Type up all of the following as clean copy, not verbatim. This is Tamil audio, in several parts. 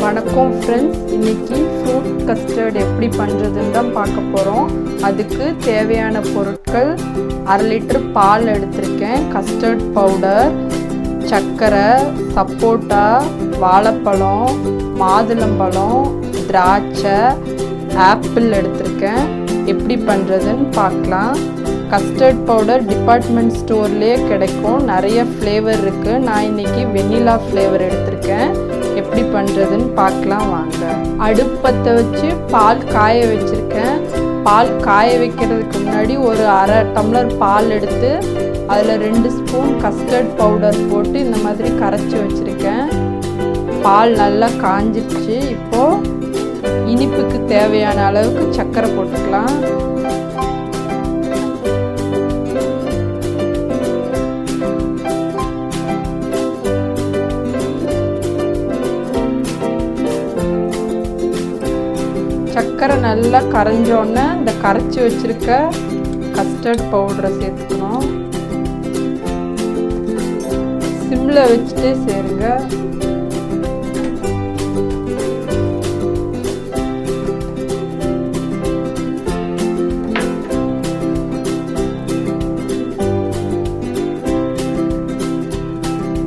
வணக்கம் ஃப்ரெண்ட்ஸ், இன்னைக்கு ஃப்ரூட் கஸ்டர்ட் எப்படி பண்ணுறதுன்னு தான் பார்க்க போகிறோம். அதுக்கு தேவையான பொருட்கள்: 1/2 லிட்டர் பால் எடுத்திருக்கேன், கஸ்டர்ட் பவுடர், சர்க்கரை, சப்போட்டா, வாழைப்பழம், மாதுளம்பழம், திராட்சை, ஆப்பிள் எடுத்திருக்கேன். எப்படி பண்ணுறதுன்னு பார்க்கலாம். கஸ்டர்ட் பவுடர் டிபார்ட்மெண்ட் ஸ்டோர்லேயே கிடைக்கும், நிறைய ஃப்ளேவர் இருக்குது. நான் இன்றைக்கி வெண்ணிலா ஃப்ளேவர் எடுத்திருக்கேன். எப்படி பண்ணுறதுன்னு பார்க்கலாம் வாங்க. அடுப்பத்தை வச்சு பால் காய வச்சுருக்கேன். பால் காய வைக்கிறதுக்கு முன்னாடி ஒரு 1/2 டம்ளர் பால் எடுத்து அதில் 2 ஸ்பூன் கஸ்டர்ட் பவுடர் போட்டு இந்த மாதிரி கரைச்சி வச்சுருக்கேன். பால் நல்லா காஞ்சிடுச்சு. இப்போது இனிப்புக்கு தேவையான அளவுக்கு சர்க்கரை போட்டுக்கலாம். சர்க்கரை நல்லா கரைஞ்சோன்னே இந்த கரைச்சி வச்சுருக்க கஸ்டர்ட் பவுடரை சேர்த்துக்கணும். சிம்மில் வச்சுட்டே சேருங்க.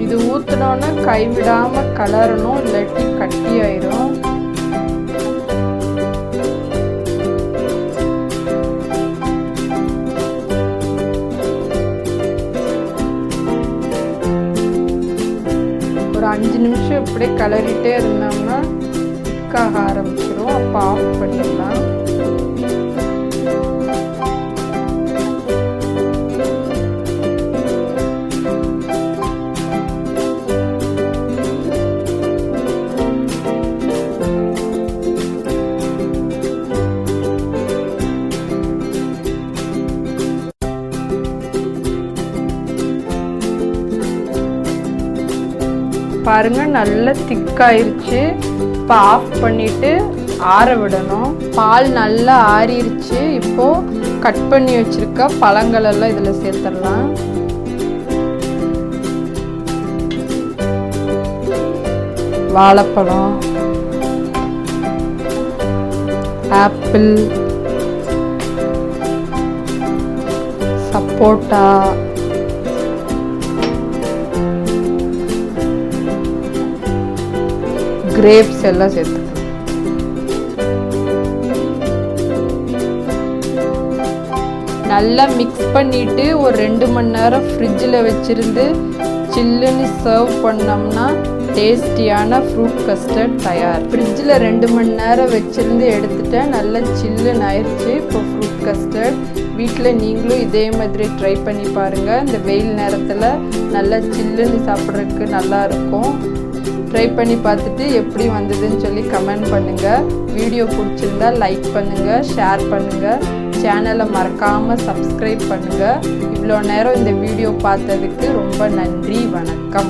இது ஊற்றினோன்னே கைவிடாமல் கலரணும், இல்லாட்டி கட்டி ஆயிரும். ஒரு 5 நிமிஷம் இப்படியே கலரிட்டே இருந்தோம்னா திக்காக ஆரம்பிச்சிடும். அப்போ ஆஃப் பண்ணிடலாம். பாருங்க, நல்லா திக்காயிருச்சு. இப்போ ஆஃப் பண்ணிட்டு ஆற விடணும். பால் நல்லா ஆறிடுச்சு. இப்போ கட் பண்ணி வச்சிருக்க பழங்கள் எல்லாம் இதில் சேர்த்துடலாம். வாழைப்பழம், ஆப்பிள், சப்போட்டா, கிரேப்ஸ் எல்லாம் சேர்த்துக்கலாம். நல்லா மிக்ஸ் பண்ணிட்டு ஒரு 2 மணி நேரம் ஃப்ரிட்ஜில் வச்சிருந்து சில்லுன்னு சர்வ் பண்ணோம்னா டேஸ்டியான ஃப்ரூட் கஸ்டர்ட் தயார். ஃப்ரிட்ஜில் 2 மணி நேரம் வச்சிருந்து எடுத்துட்டேன். நல்லா சில்லுன்னு ஆயிடுச்சு. இப்போ ஃப்ரூட் கஸ்டர்ட் வீட்டில் நீங்களும் இதே மாதிரி ட்ரை பண்ணி பாருங்கள். இந்த வெயில் நேரத்தில் நல்லா சில்லுன்னு சாப்பிட்றதுக்கு நல்லா இருக்கும். ட்ரை பண்ணி பார்த்துட்டு எப்படி வந்ததுன்னு சொல்லி கமெண்ட் பண்ணுங்கள். வீடியோ பிடிச்சிருந்தா லைக் பண்ணுங்கள், ஷேர் பண்ணுங்கள், சேனலை மறக்காமல் சப்ஸ்கிரைப் பண்ணுங்கள். இவ்வளோ நேரம் இந்த வீடியோ பார்த்ததுக்கு ரொம்ப நன்றி. வணக்கம்.